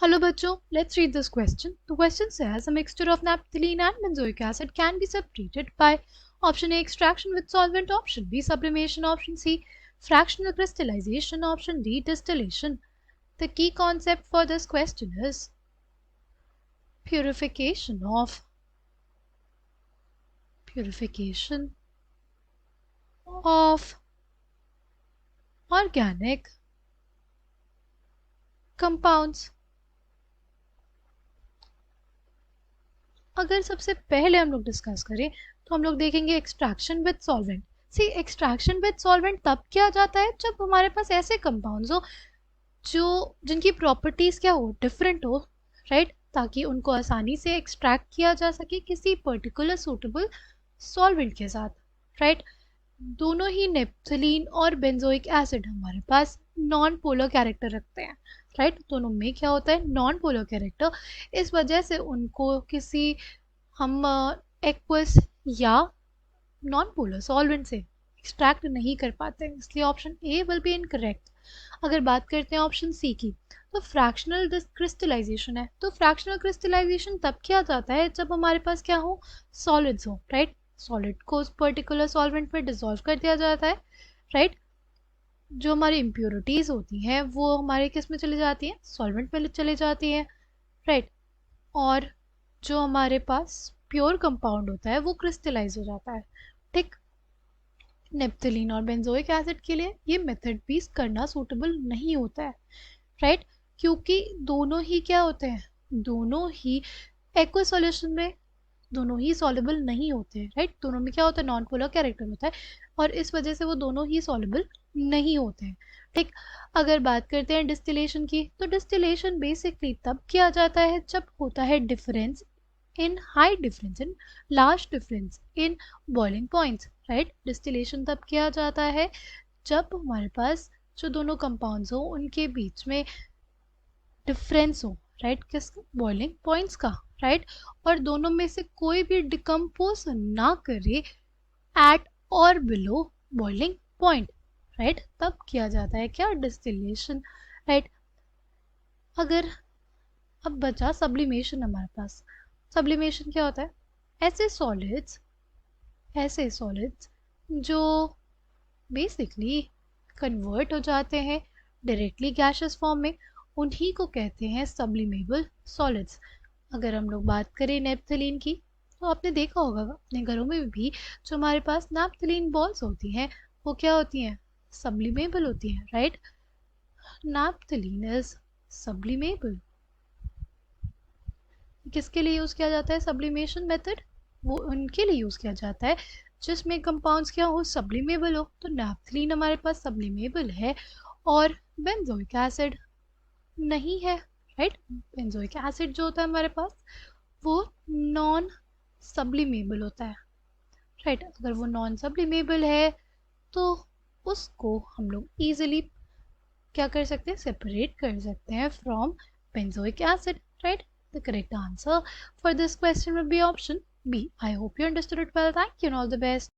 Hello bachcho, let's read this question. The question says a mixture of naphthalene and benzoic acid can be separated by option A extraction with solvent, option B sublimation, option C fractional crystallization, option D distillation. The key concept for this question is purification of organic compounds. अगर सबसे पहले हम लोग discuss करें तो हम लोग देखेंगे extraction with solvent. See extraction with solvent तब किया जाता है जब हमारे पास ऐसे कंपाउंड्स हो जो जिनकी प्रॉपर्टीज क्या हो, डिफरेंट हो, राइट, ताकि उनको आसानी से एक्सट्रैक्ट किया जा सके किसी पर्टिकुलर सूटेबल सॉल्वेंट के साथ, राइट. दोनों ही नेप्थलीन और बेंजोइक एसिड हमारे पास नॉन पोलर कैरेक्टर रखते हैं, राइट. दोनों में क्या होता है, नॉन पोलर कैरेक्टर. इस वजह से उनको किसी हम एक्वस या नॉन पोलर सॉल्वेंट से एक्सट्रैक्ट नहीं कर पाते, इसलिए option A will be incorrect. अगर बात करते हैं ऑप्शन सी की, तो फ्रैक्शनल क्रिस्टलाइजेशन है. तो फ्रैक्शनल क्रिस्टलाइजेशन तब किया जाता है जब हमारे पास क्या हो, सॉलिड्स हो, राइट. सॉलिड को उस पर्टिकुलर सॉल्वेंट में डिसॉल्व कर दिया जाता है, राइट. जो हमारी इम्प्योरिटीज होती हैं वो हमारे किस में चली जाती हैं, सॉल्वेंट में चली जाती हैं, राइट. और जो हमारे पास प्योर कंपाउंड होता है वो क्रिस्टलाइज हो जाता है, ठीक. नेप्थलीन और बेंजोइक एसिड के लिए ये मेथड भी करना सूटेबल नहीं होता है, राइट. क्योंकि दोनों ही क्या होते हैं, दोनों ही एक्वा सॉल्यूशन में दोनों ही सॉल्युबल नहीं होते हैं, राइट. दोनों में क्या होता है, नॉन पोलर कैरेक्टर होता है और इस वजह से वो दोनों ही सॉल्युबल नहीं होते हैं, ठीक. अगर बात करते हैं डिस्टिलेशन की, तो डिस्टिलेशन बेसिकली तब किया जाता है जब होता है difference in high difference in large difference in boiling points, right. Distillation तब किया जाता है जब हमारे पास जो दोनों कंपाउंड्स हो उनके बीच में डिफरेंस हो, राइट, किस बॉइलिंग पॉइंट्स का, राइट. और दोनों में से कोई भी डिकम्पोज ना करे एट और बिलो बॉइलिंग पॉइंट, राइट. तब किया जाता है क्या, डिस्टिलेशन, राइट. अगर अब बचा सब्लिमेशन हमारे पास. सब्लिमेशन क्या होता है, ऐसे सॉलिड्स जो बेसिकली कन्वर्ट हो जाते हैं डायरेक्टली गैसियस फॉर्म में, उन्हीं को कहते हैं सब्लिमेबल सॉलिड्स. अगर हम लोग बात करें नेप्थलीन की, तो आपने देखा होगा अपने घरों में भी जो हमारे पास नेप्थलीन बॉल्स होती हैं वो क्या होती हैं, सब्लिमेबल होती हैं, राइट. Naphthalene is sublimable. किसके लिए यूज़ किया जाता है सब्लिमेशन मेथड, वो उनके लिए यूज़ किया जाता है जिसमें कंपाउंड्स क्या हो, सब्लिमेबल हो. तो नेप्थलीन हमारे पास सब्लिमेबल है और बेंजोइक एसिड नहीं है, राइट. बेंजोइक एसिड जो होता है हमारे पास वो नॉन सब्लिमेबल होता है, राइट. अगर वो नॉन सब्लिमेबल है तो उसको हम लोग इजीली क्या कर सकते हैं, सेपरेट कर सकते हैं from benzoic acid, right. The correct answer for this question would be option B. I hope you understood it well. Thank you and all the best.